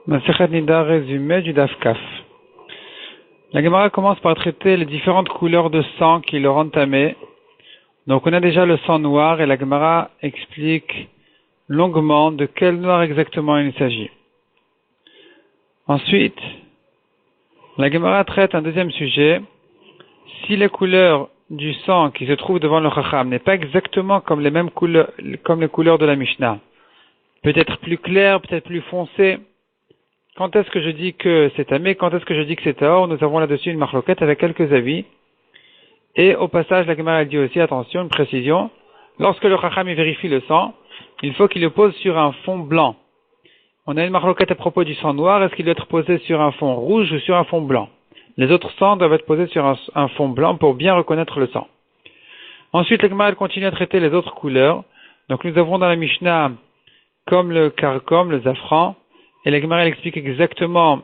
Masechet Nida résumé du Daf Kaf. La Gemara commence par traiter les différentes couleurs de sang qui le rendent tamé. Donc on a déjà le sang noir et la Gemara explique longuement de quel noir exactement il s'agit. Ensuite, la Gemara traite un deuxième sujet. Si les couleurs du sang qui se trouve devant le Chacham n'est pas exactement comme les mêmes couleurs, comme les couleurs de la Mishnah, peut-être plus clair, peut-être plus foncé, quand est-ce que je dis que c'est tamé, quand est-ce que je dis que c'est tahor? Nous avons là-dessus une marloquette avec quelques avis. Et au passage, la Gemara dit aussi, attention, une précision, lorsque le Chacham vérifie le sang, il faut qu'il le pose sur un fond blanc. On a une marloquette à propos du sang noir, est-ce qu'il doit être posé sur un fond rouge ou sur un fond blanc? Les autres sangs doivent être posés sur un fond blanc pour bien reconnaître le sang. Ensuite, la Gemara continue à traiter les autres couleurs. Donc nous avons dans la Mishnah comme le karkom, le zafran, et la Gemara explique exactement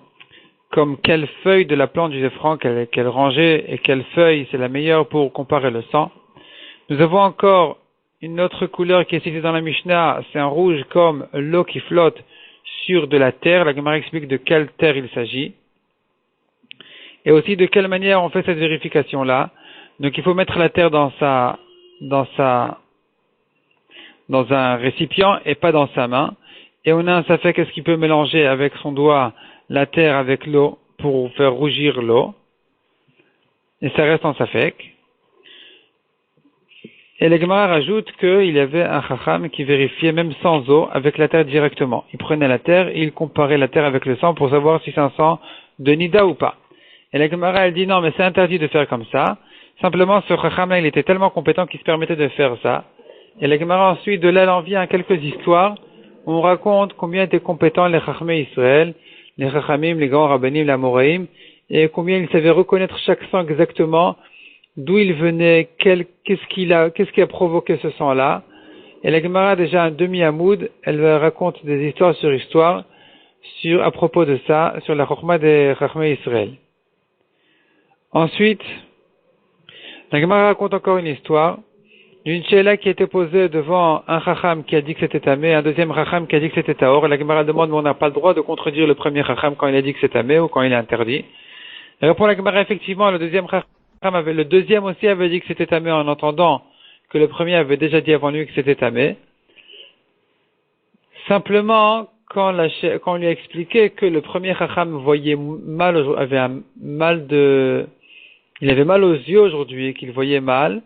comme quelle feuille de la plante du zafran, quelle rangée et quelle feuille c'est la meilleure pour comparer le sang. Nous avons encore une autre couleur qui est citée dans la Mishnah, c'est un rouge comme l'eau qui flotte sur de la terre. La Gemara explique de quelle terre il s'agit. Et aussi de quelle manière on fait cette vérification-là. Donc il faut mettre la terre dans un récipient et pas dans sa main. Et on a un safek, est-ce qu'il peut mélanger avec son doigt la terre avec l'eau pour faire rougir l'eau. Et ça reste en safek. Et la Gemara rajoute qu'il y avait un chacham qui vérifiait même sans eau avec la terre directement. Il prenait la terre et il comparait la terre avec le sang pour savoir si c'est un sang de nida ou pas. Et la Gemara elle dit non mais c'est interdit de faire comme ça. Simplement ce chacham là il était tellement compétent qu'il se permettait de faire ça. Et la Gemara ensuite de là elle en vient à quelques histoires. On raconte combien étaient compétents les Chachamei Israël, les Chachamim, les grands Rabbanim, les Amoraïm, et combien ils savaient reconnaître chaque sang exactement, d'où il venait, qu'est-ce qui a provoqué ce sang-là. Et la Gemara, déjà un demi-amoud, elle raconte des histoires sur histoire, à propos de ça, sur la Chokhma des Chachamei Israël. Ensuite, la Gemara raconte encore une histoire, d'une sheila qui était posée devant un chacham qui a dit que c'était tamé, un deuxième chacham qui a dit que c'était tahor. La Gemara demande, mais on n'a pas le droit de contredire le premier chacham quand il a dit que c'est tamé ou quand il est interdit. Et répond la Gemara, effectivement, le deuxième aussi avait dit que c'était tamé en entendant que le premier avait déjà dit avant lui que c'était tamé. Simplement, quand on lui a expliqué que le premier chacham voyait mal, il avait mal aux yeux aujourd'hui et qu'il voyait mal,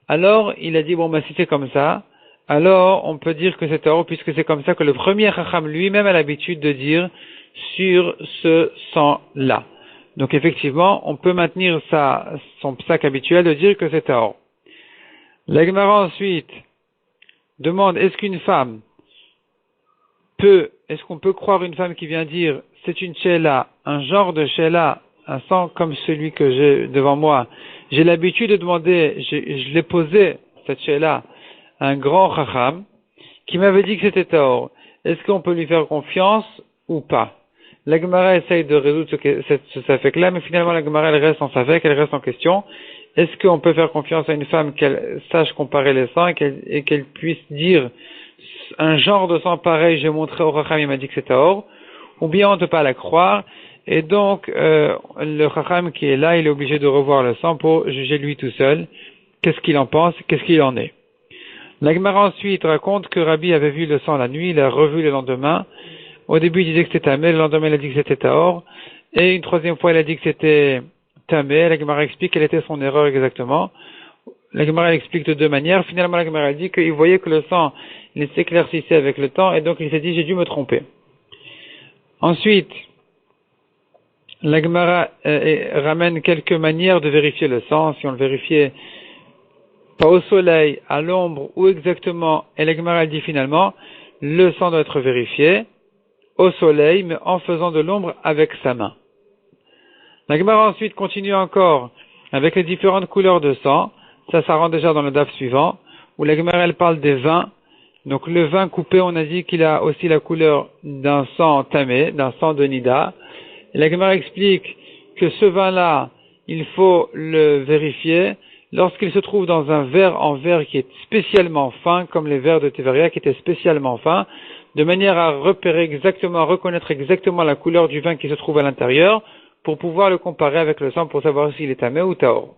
alors, il a dit, bon, si c'est comme ça, alors on peut dire que c'est tahor, puisque c'est comme ça que le premier chacham lui-même a l'habitude de dire sur ce sang-là. Donc, effectivement, on peut maintenir son psak habituel de dire que c'est tahor. La Gemara ensuite demande, est-ce qu'on peut croire une femme qui vient dire, c'est une sheila, un genre de sheila, un sang comme celui que j'ai devant moi. J'ai l'habitude de demander, je l'ai posé, cette sheila, à un grand chacham, qui m'avait dit que c'était tahor. Est-ce qu'on peut lui faire confiance ou pas? La Gemara essaye de résoudre ce safek-là, mais finalement la Gemara elle reste en safek, elle reste en question. Est-ce qu'on peut faire confiance à une femme qu'elle sache comparer les sangs et qu'elle puisse dire un genre de sang pareil, j'ai montré au chacham, il m'a dit que c'est tahor, ou bien on ne peut pas la croire? Et donc, le chacham qui est là, il est obligé de revoir le sang pour juger lui tout seul. Qu'est-ce qu'il en pense, qu'est-ce qu'il en est. La Gemara ensuite raconte que Rabbi avait vu le sang la nuit, il a revu le lendemain. Au début, il disait que c'était tamé, le lendemain, il a dit que c'était tahor. Et une troisième fois, il a dit que c'était tamé. La Gemara explique quelle était son erreur exactement. La Gemara explique de deux manières. Finalement, la Gemara dit qu'il voyait que le sang, il s'éclaircissait avec le temps, et donc il s'est dit, j'ai dû me tromper. Ensuite, la Gemara ramène quelques manières de vérifier le sang, si on le vérifiait pas au soleil, à l'ombre, ou exactement, et la Gemara dit finalement, le sang doit être vérifié au soleil, mais en faisant de l'ombre avec sa main. La Gemara ensuite continue encore avec les différentes couleurs de sang, ça rentre déjà dans le daf suivant, où la Gemara elle parle des vins. Donc le vin coupé, on a dit qu'il a aussi la couleur d'un sang tamé, d'un sang de nida. Et la Gemara explique que ce vin-là, il faut le vérifier lorsqu'il se trouve dans un verre en verre qui est spécialement fin, comme les verres de Teveria qui étaient spécialement fins. de manière à repérer exactement, à reconnaître exactement la couleur du vin qui se trouve à l'intérieur, pour pouvoir le comparer avec le sang pour savoir s'il est tamé ou taor.